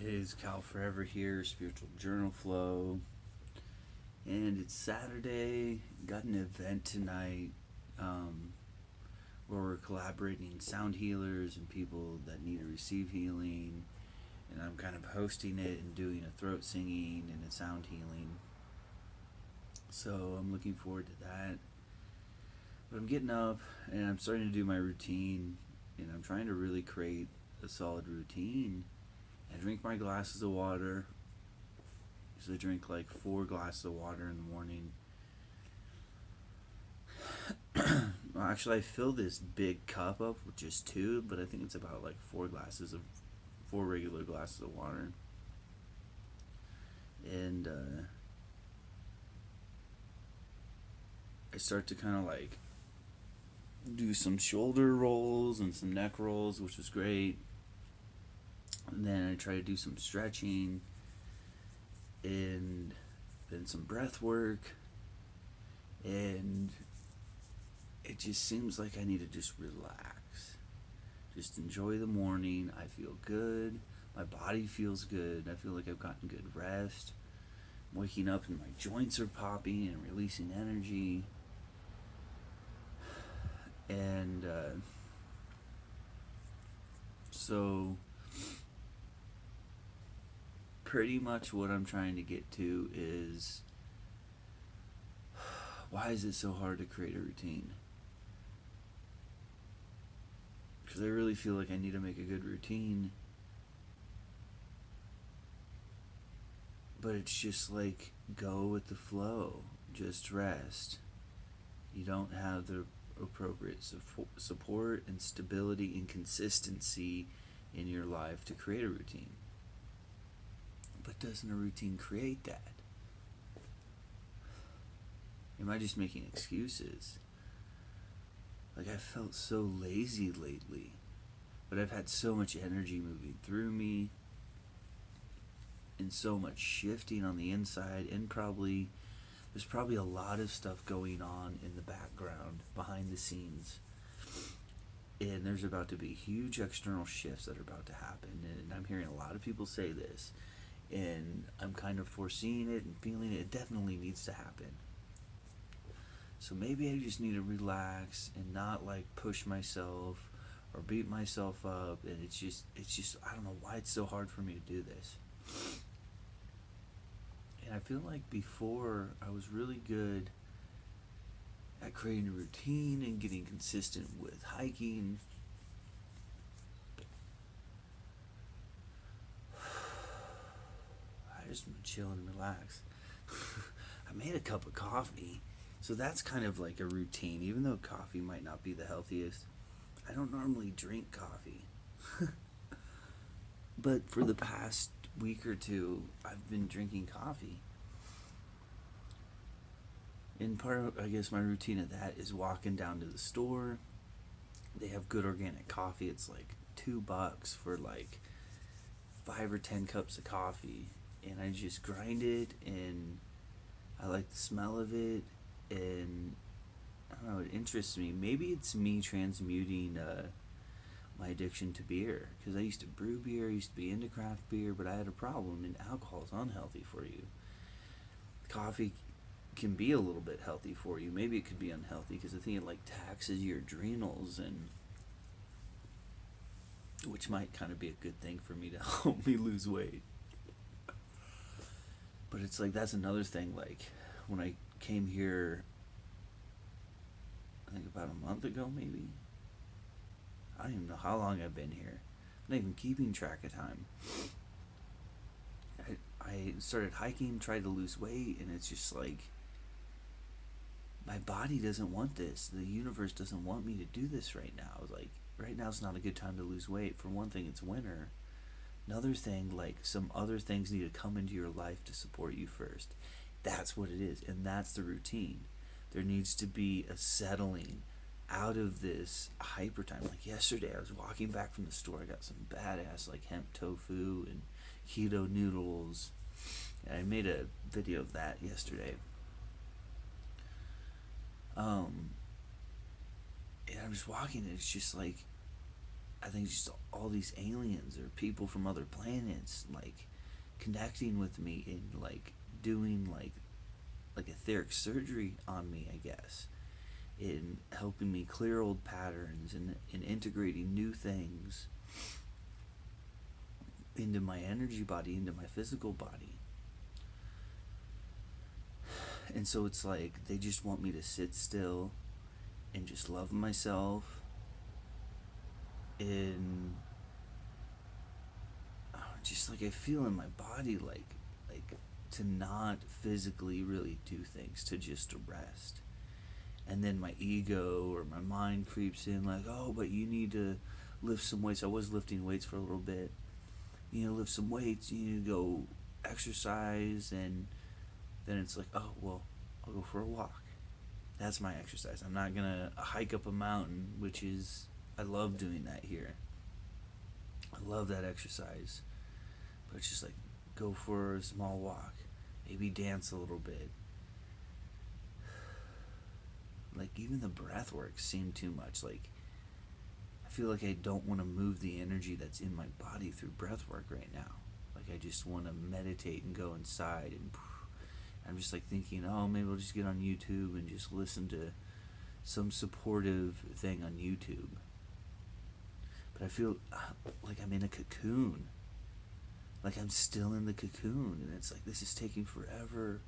Is Cal Forever here, Spiritual Journal Flow. And it's Saturday. Got an event tonight where we're collaborating sound healers and people that need to receive healing. And I'm kind of hosting it and doing a throat singing and a sound healing. So I'm looking forward to that. But I'm getting up and I'm starting to do my routine. And I'm trying to really create a solid routine. I drink my glasses of water. So I drink like 4 glasses of water in the morning. Well, actually, I fill this big cup up with just 2, but I think it's about like 4 regular glasses of water. And I start to kind of like do some shoulder rolls and some neck rolls, which was great. And then I try to do some stretching and then some breath work. And it just seems like I need to just relax. Just enjoy the morning. I feel good. My body feels good. I feel like I've gotten good rest. I'm waking up and my joints are popping and releasing energy. And so pretty much what I'm trying to get to is, why is it so hard to create a routine? Because I really feel like I need to make a good routine. But it's just like, go with the flow. Just rest. You don't have the appropriate support and stability and consistency in your life to create a routine. But doesn't a routine create that? Am I just making excuses? Like, I felt so lazy lately, but I've had so much energy moving through me and so much shifting on the inside, and there's probably a lot of stuff going on in the background behind the scenes, and there's about to be huge external shifts that are about to happen, and I'm hearing a lot of people say this, and I'm kind of foreseeing it and feeling it. It definitely needs to happen. So maybe I just need to relax and not like push myself or beat myself up. And it's just I don't know why it's so hard for me to do this. And I feel like before I was really good at creating a routine and getting consistent with hiking. I just want to chill and relax. I made a cup of coffee. So that's kind of like a routine, even though coffee might not be the healthiest. I don't normally drink coffee. But for the past week or two, I've been drinking coffee. And part of, I guess, my routine of that is walking down to the store. They have good organic coffee. It's like $2 for like 5 or 10 cups of coffee. And I just grind it, and I like the smell of it. And I don't know, it interests me. Maybe it's me transmuting my addiction to beer, because I used to brew beer, I used to be into craft beer, but I had a problem, and alcohol is unhealthy for you. Coffee can be a little bit healthy for you. Maybe it could be unhealthy because I think it like taxes your adrenals, and which might kind of be a good thing for me to help me lose weight. But it's like, that's another thing. Like, when I came here, I think about a month ago, maybe. I don't even know how long I've been here. I'm not even keeping track of time. I started hiking, tried to lose weight, and it's just like, my body doesn't want this. The universe doesn't want me to do this right now. Like, right now is not a good time to lose weight. For one thing, it's winter. Another thing, like, some other things need to come into your life to support you first. That's what it is, and that's the routine. There needs to be a settling out of this hyper time. Like yesterday, I was walking back from the store. I got some badass like hemp tofu and keto noodles. And I made a video of that yesterday. And I'm just walking, and it's just like, I think just all these aliens or people from other planets like connecting with me and like doing like etheric surgery on me, I guess, in helping me clear old patterns and in integrating new things into my energy body, into my physical body. And so it's like they just want me to sit still and just love myself and just like I feel in my body like to not physically really do things, to just rest. And then my ego or my mind creeps in like, oh, but you need to lift some weights. I was lifting weights for a little bit. You need to lift some weights, you need to go exercise. And then it's like, oh, well, I'll go for a walk. That's my exercise. I'm not going to hike up a mountain, which is, I love doing that here. I love that exercise. But it's just like, go for a small walk. Maybe dance a little bit. Like, even the breath work seemed too much. Like, I feel like I don't want to move the energy that's in my body through breath work right now. Like, I just want to meditate and go inside. And I'm just like thinking, oh, maybe I'll just get on YouTube and just listen to some supportive thing on YouTube. But I feel like I'm in a cocoon. Like I'm still in the cocoon. And it's like, this is taking forever.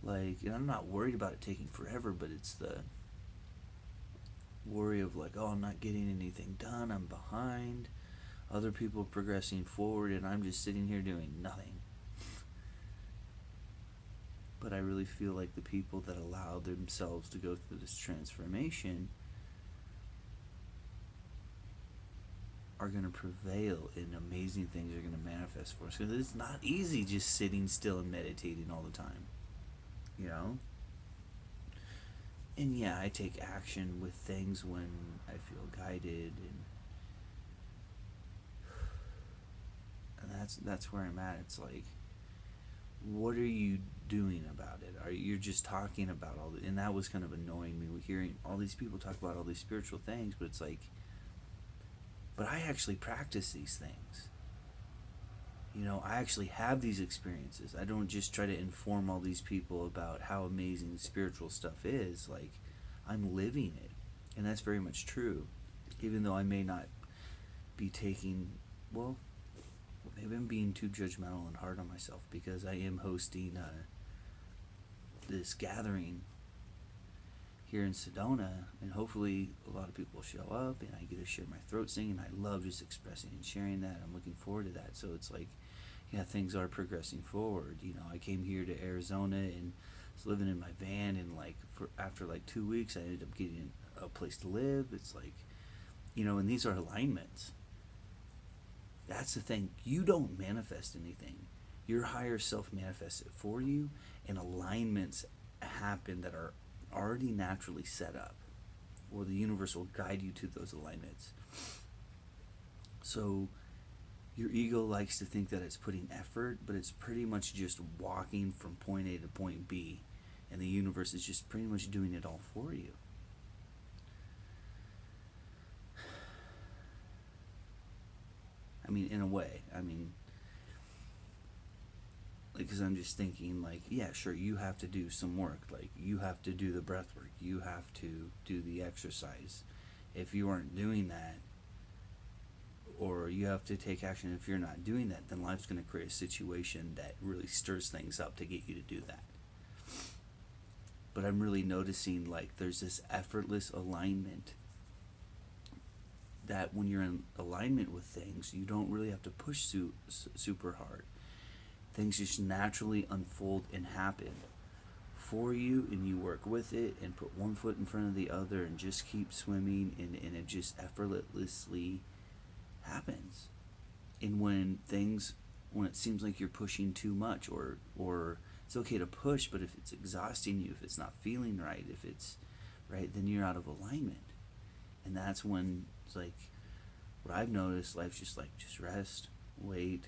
Like, and I'm not worried about it taking forever, but it's the worry of like, oh, I'm not getting anything done. I'm behind. Other people are progressing forward, and I'm just sitting here doing nothing. But I really feel like the people that allow themselves to go through this transformation are going to prevail, and amazing things are going to manifest for us. Because it's not easy just sitting still and meditating all the time. You know? And yeah, I take action with things when I feel guided, and that's where I'm at. It's like, what are you doing about it? Are you're just talking about all the, and that was kind of annoying me, hearing all these people talk about all these spiritual things, but it's like, but I actually practice these things. You know, I actually have these experiences. I don't just try to inform all these people about how amazing spiritual stuff is. Like, I'm living it. And that's very much true. Even though I may not be taking, well, maybe I'm being too judgmental and hard on myself, because I am hosting this gathering here in Sedona, and hopefully a lot of people will show up, and I get to share my throat singing. I love just expressing and sharing that. I'm looking forward to that. So it's like, yeah, things are progressing forward. You know, I came here to Arizona and was living in my van, and like after like 2 weeks, I ended up getting a place to live. It's like, you know, and these are alignments. That's the thing. You don't manifest anything. Your higher self manifests it for you, and alignments happen that are already naturally set up, or the universe will guide you to those alignments. So your ego likes to think that it's putting effort, but it's pretty much just walking from point A to point B, and the universe is just pretty much doing it all for you. I mean, in a way. I mean, like, because I'm just thinking, like, yeah, sure, you have to do some work. Like, you have to do the breath work. You have to do the exercise. If you aren't doing that, or you have to take action, if you're not doing that, then life's going to create a situation that really stirs things up to get you to do that. But I'm really noticing, like, there's this effortless alignment, that when you're in alignment with things, you don't really have to push super hard. Things just naturally unfold and happen for you, and you work with it and put one foot in front of the other and just keep swimming, and it just effortlessly happens. And when it seems like you're pushing too much, or it's okay to push, but if it's exhausting you, if it's not feeling right, if it's right, then you're out of alignment. And that's when it's like, what I've noticed, life's just like, just rest, wait,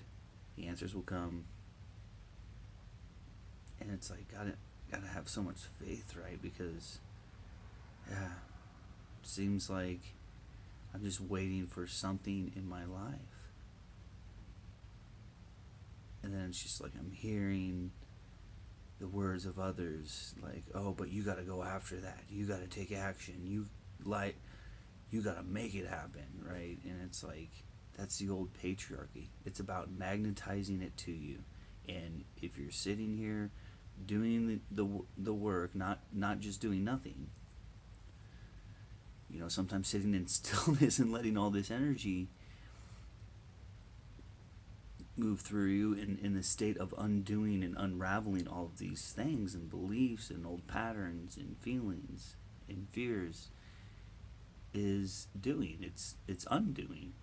the answers will come. And it's like, gotta have so much faith, right? Because, yeah, it seems like I'm just waiting for something in my life. And then it's just like I'm hearing the words of others like, oh, but you got to go after that. You got to take action. You got to make it happen, right? And it's like, that's the old patriarchy. It's about magnetizing it to you. And if you're sitting here doing the work, not just doing nothing, sometimes sitting in stillness and letting all this energy move through you in the state of undoing and unraveling all of these things and beliefs and old patterns and feelings and fears is doing. It's undoing.